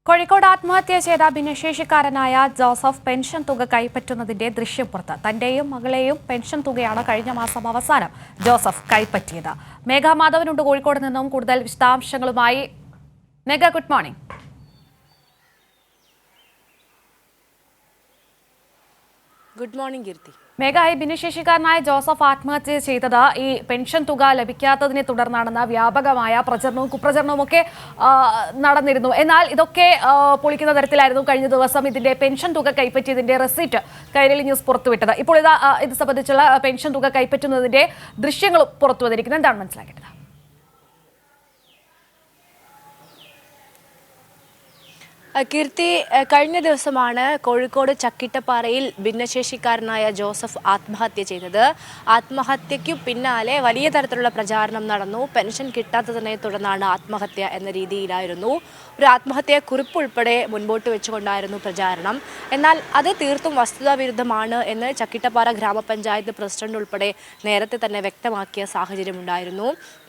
കോഴിക്കോട് ആത്മഹത്യ ചെയ്ത ഭിന്നശേഷിക്കാരനായ Joseph pension തുക കൈപ്പറ്റുന്നതിന്റെ ദൃശ്യം പുറത്ത്. തന്റെയും മകളെയും പെൻഷൻ തുകയാണ് കഴിഞ്ഞ മാസം അവസാനം ജോസഫ് കൈപ്പറ്റിയത്. മേഘ മാധവനുണ്ട് കോഴിക്കോട് നിന്നും കൂടുതൽ വിശദാംശങ്ങളുമായി. മേഘ, ഗുഡ് മോർണിംഗ്. ഗുഡ് മോർണിംഗ് കീർത്തി. മേഘ, ഈ ഭിന്നശേഷിക്കാരനായ ജോസഫ് ആത്മഹത്യ ചെയ്തത് ഈ പെൻഷൻ തുക ലഭിക്കാത്തതിനെ തുടർന്നാണെന്ന വ്യാപകമായ പ്രചരണവും കുപ്രചരണവും ഒക്കെ നടന്നിരുന്നു. എന്നാൽ ഇതൊക്കെ പൊളിക്കുന്ന തരത്തിലായിരുന്നു കഴിഞ്ഞ ദിവസം ഇതിന്റെ പെൻഷൻ തുക കൈപ്പറ്റിയതിന്റെ റെസിപ്റ്റ് കൈരളി ന്യൂസ് പുറത്തുവിട്ടത്. ഇപ്പോൾ ഇത് സംബന്ധിച്ചുള്ള പെൻഷൻ തുക കൈപ്പറ്റുന്നതിന്റെ ദൃശ്യങ്ങളും പുറത്തു വന്നിരിക്കുന്നത്. എന്താണ് മനസ്സിലാക്കേണ്ടത്? കീർത്തി, കഴിഞ്ഞ ദിവസമാണ് കോഴിക്കോട് ചക്കിട്ടപ്പാറയിൽ ഭിന്നശേഷിക്കാരനായ ജോസഫ് ആത്മഹത്യ ചെയ്തത്. ആത്മഹത്യയ്ക്കു പിന്നാലെ വലിയ തരത്തിലുള്ള പ്രചാരണം നടന്നു. പെൻഷൻ കിട്ടാത്തതിനെ തുടർന്നാണ് ആത്മഹത്യ എന്ന രീതിയിലായിരുന്നു. ഒരു ആത്മഹത്യ കുറിപ്പ് ഉൾപ്പെടെ മുൻപോട്ട് വെച്ചുകൊണ്ടായിരുന്നു പ്രചാരണം. എന്നാൽ അത് തീർത്തും വസ്തുതാവിരുദ്ധമാണ് എന്ന് ചക്കിട്ടപ്പാറ ഗ്രാമപഞ്ചായത്ത് പ്രസിഡന്റ് ഉൾപ്പെടെ നേരത്തെ തന്നെ വ്യക്തമാക്കിയ സാഹചര്യമുണ്ടായിരുന്നു.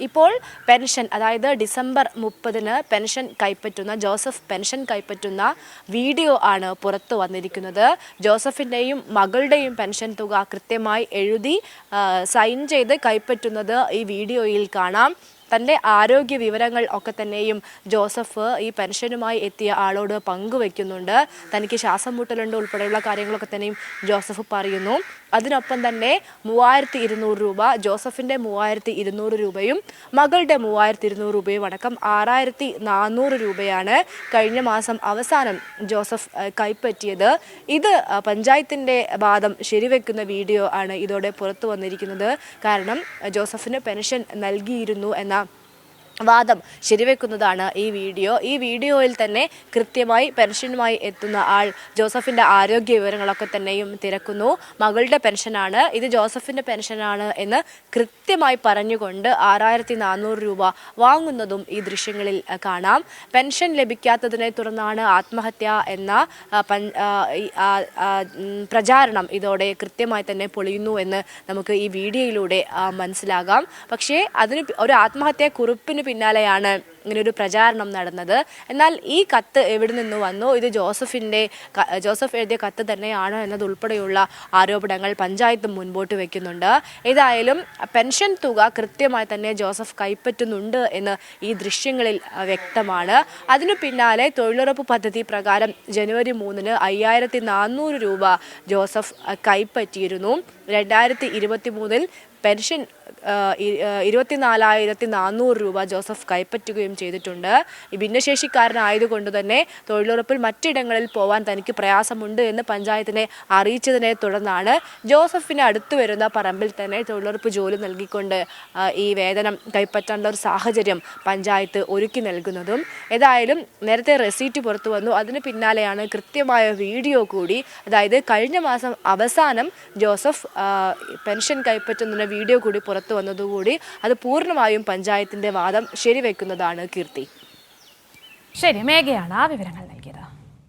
ഇപ്പോൾ പെൻഷൻ, അതായത് ഡിസംബർ 30-ന് പെൻഷൻ കൈപ്പറ്റുന്ന ജോസഫ് പെൻഷൻ കൈപ്പറ്റുന്ന വീഡിയോ ആണ് പുറത്തു വന്നിരിക്കുന്നത്. ജോസഫിൻ്റെയും മകളുടെയും പെൻഷൻ തുക കൃത്യമായി എഴുതി സൈൻ ചെയ്ത് കൈപ്പറ്റുന്നത് ഈ വീഡിയോയിൽ കാണാം. തൻ്റെ ആരോഗ്യ വിവരങ്ങൾ ഒക്കെ തന്നെയും ജോസഫ് ഈ പെൻഷനുമായി എത്തിയ ആളോട് പങ്കുവെക്കുന്നുണ്ട്. തനിക്ക് ശ്വാസം മുട്ടലുണ്ട് ഉൾപ്പെടെയുള്ള കാര്യങ്ങളൊക്കെ തന്നെയും ജോസഫ് പറയുന്നു. അതിനൊപ്പം തന്നെ 3200 രൂപ, ജോസഫിൻ്റെ 3200 രൂപയും മകളുടെ 3200 രൂപയും അടക്കം 6400 രൂപയാണ് കഴിഞ്ഞ മാസം അവസാനം ജോസഫ് കൈപ്പറ്റിയത്. ഇത് പഞ്ചായത്തിൻ്റെ വാദം ശരിവെക്കുന്ന വീഡിയോ ആണ് ഇതോടെ പുറത്തു വന്നിരിക്കുന്നത്. കാരണം ജോസഫിന് പെൻഷൻ നൽകിയിരുന്നു എന്ന വാദം ശരിവെക്കുന്നതാണ് ഈ വീഡിയോ. ഈ വീഡിയോയിൽ തന്നെ കൃത്യമായി പെൻഷനുമായി എത്തുന്ന ആൾ ജോസഫിൻ്റെ ആരോഗ്യ വിവരങ്ങളൊക്കെ തന്നെയും തിരക്കുന്നു. മകളുടെ പെൻഷനാണ്, ഇത് ജോസഫിൻ്റെ പെൻഷനാണ് എന്ന് കൃത്യമായി പറഞ്ഞുകൊണ്ട് 6400 രൂപ വാങ്ങുന്നതും ഈ ദൃശ്യങ്ങളിൽ കാണാം. പെൻഷൻ ലഭിക്കാത്തതിനെ തുടർന്നാണ് ആത്മഹത്യ എന്ന പ്രചാരണം ഇതോടെ കൃത്യമായി തന്നെ പൊളിയുന്നു എന്ന് നമുക്ക് ഈ വീഡിയോയിലൂടെ മനസ്സിലാകാം. പക്ഷേ അതിന് ഒരു ആത്മഹത്യ കുറിപ്പിന് പിന്നാലെയാണ് ഇങ്ങനൊരു പ്രചാരണം നടന്നത്. എന്നാൽ ഈ കത്ത് എവിടെ നിന്ന് വന്നു, ഇത് ജോസഫ് എഴുതിയ കത്ത് തന്നെയാണോ എന്നതുൾപ്പെടെയുള്ള ആരോപണങ്ങൾ പഞ്ചായത്ത് മുൻപോട്ട് വയ്ക്കുന്നുണ്ട്. ഏതായാലും പെൻഷൻ തുക കൃത്യമായി തന്നെ ജോസഫ് കൈപ്പറ്റുന്നുണ്ട് എന്ന് ഈ ദൃശ്യങ്ങളിൽ വ്യക്തമാണ്. അതിനു പിന്നാലെ തൊഴിലുറപ്പ് പദ്ധതി പ്രകാരം ജനുവരി 3-ന് 5400 രൂപ ജോസഫ് കൈപ്പറ്റിയിരുന്നു. 2023-ൽ പെൻഷൻ 24400 രൂപ ജോസഫ് കൈപ്പറ്റുകയും ചെയ്തിട്ടുണ്ട്. ഈ ഭിന്നശേഷിക്കാരനായതുകൊണ്ട് തന്നെ തൊഴിലുറപ്പിൽ മറ്റിടങ്ങളിൽ പോകാൻ തനിക്ക് പ്രയാസമുണ്ട് എന്ന് പഞ്ചായത്തിനെ അറിയിച്ചതിനെ തുടർന്നാണ് ജോസഫിന് അടുത്തു വരുന്ന പറമ്പിൽ തന്നെ തൊഴിലുറപ്പ് ജോലി നൽകിക്കൊണ്ട് ഈ വേതനം കൈപ്പറ്റാനുള്ള ഒരു സാഹചര്യം പഞ്ചായത്ത് ഒരുക്കി നൽകുന്നതും. ഏതായാലും നേരത്തെ റെസീറ്റ് പുറത്തു വന്നു. അതിന് പിന്നാലെയാണ് കൃത്യമായ വീഡിയോ കൂടി, അതായത് കഴിഞ്ഞ മാസം അവസാനം ജോസഫ് പെൻഷൻ കൈപ്പറ്റുന്ന വീഡിയോ കൂടി പുറത്തു വന്നതുകൂടി അത് പൂർണ്ണമായും പഞ്ചായത്തിന്റെ വാദം ശരിവെക്കുന്നതാണ്. കീർത്തി, ശരി, മേഘയാണ് ആ വിവരങ്ങൾ നൽകിയത്.